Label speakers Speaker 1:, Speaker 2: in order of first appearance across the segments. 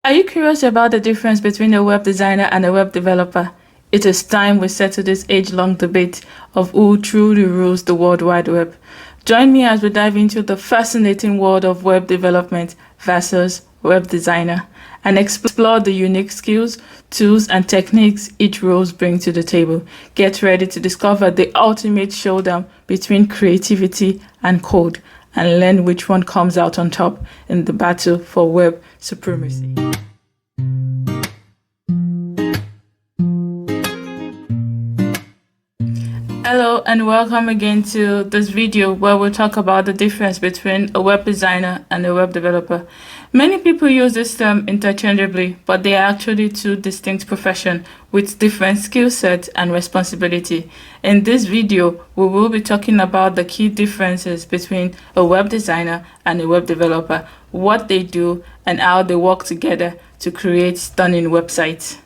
Speaker 1: Are you curious about the difference between a web designer and a web developer? It is time we settle this age-long debate of who truly rules the World Wide Web. Join me as we dive into the fascinating world of web development versus web designer and explore the unique skills, tools, and techniques each roles bring to the table. Get ready to discover the ultimate showdown between creativity and code and learn which one comes out on top in the battle for web supremacy. Hello and welcome again to this video where we'll talk about the difference between a web designer and a web developer. Many people use this term interchangeably, but they are actually two distinct professions with different skill sets and responsibility. In this video, we will be talking about the key differences between a web designer and a web developer, what they do, and how they work together to create stunning websites.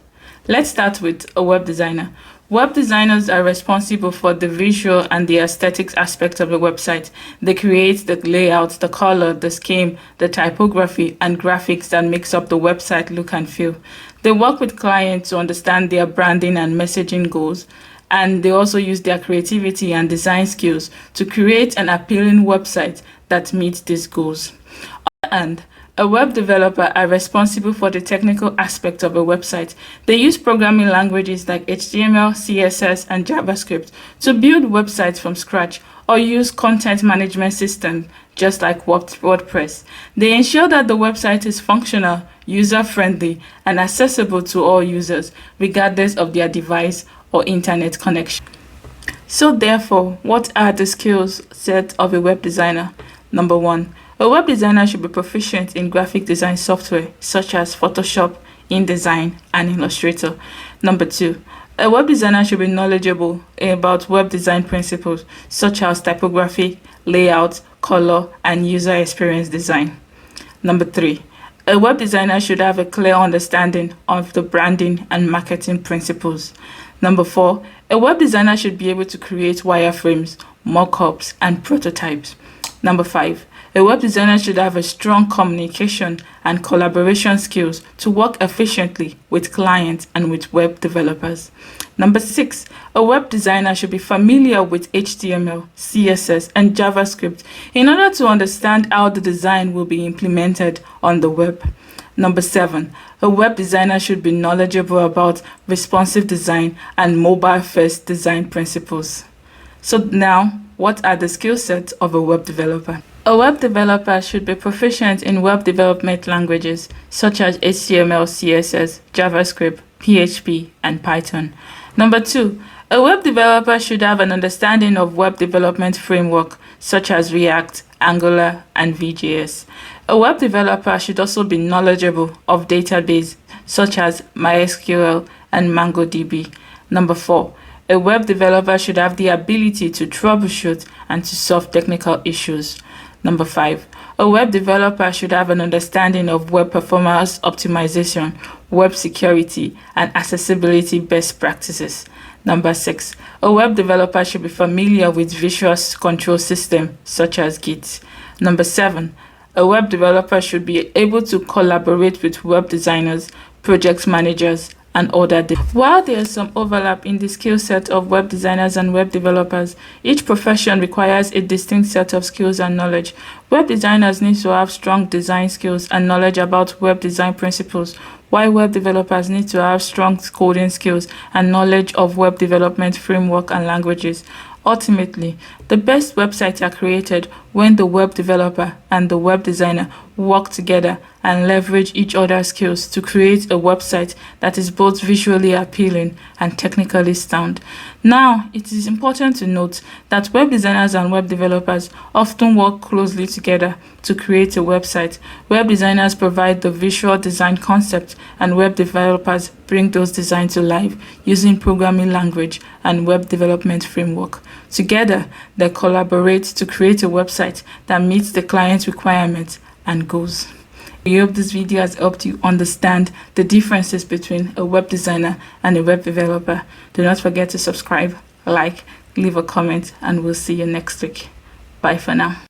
Speaker 1: Let's start with a web designer. Web designers are responsible for the visual and the aesthetics aspect of the website. They create the layout, the color, the scheme, the typography, and graphics that makes up the website look and feel. They work with clients to understand their branding and messaging goals, and they also use their creativity and design skills to create an appealing website that meets these goals. And a web developer are responsible for the technical aspect of a website. They use programming languages like HTML, CSS, and JavaScript to build websites from scratch or use content management systems just like WordPress. They ensure that the website is functional, user-friendly, and accessible to all users, regardless of their device or internet connection. So therefore, what are the skills set of a web designer? Number 1. A web designer should be proficient in graphic design software such as Photoshop, InDesign, and Illustrator. Number 2. A web designer should be knowledgeable about web design principles such as typography, layout, color, and user experience design. Number 3. A web designer should have a clear understanding of the branding and marketing principles. Number 4. A web designer should be able to create wireframes, mockups, and prototypes. Number 5. A web designer should have a strong communication and collaboration skills to work efficiently with clients and with web developers. Number 6. A web designer should be familiar with HTML, CSS, and JavaScript in order to understand how the design will be implemented on the web. Number 7. A web designer should be knowledgeable about responsive design and mobile-first design principles. So now, what are the skill sets of a web developer? A web developer should be proficient in web development languages such as HTML, CSS, JavaScript, PHP, and Python. Number 2. A web developer should have an understanding of web development framework such as React, Angular, and Vue.js. A web developer should also be knowledgeable of databases such as MySQL and MongoDB. Number 4. A web developer should have the ability to troubleshoot and to solve technical issues. Number 5. A web developer should have an understanding of web performance optimization, web security, and accessibility best practices. Number 6. A web developer should be familiar with visual control systems such as Git. Number 7. A web developer should be able to collaborate with web designers, project managers, and other. While there is some overlap in the skill set of web designers and web developers, each profession requires a distinct set of skills and knowledge. Web designers need to have strong design skills and knowledge about web design principles, while web developers need to have strong coding skills and knowledge of web development framework and languages. Ultimately, the best websites are created when the web developer and the web designer work together and leverage each other's skills to create a website that is both visually appealing and technically sound. Now, it is important to note that web designers and web developers often work closely together to create a website. Web designers provide the visual design concept, and web developers bring those designs to life using programming language and web development framework. Together, they collaborate to create a website that meets the client's requirements and goals. I hope this video has helped you understand the differences between a web designer and a web developer. Do not forget to subscribe, like, leave a comment, and we'll see you next week. Bye for now.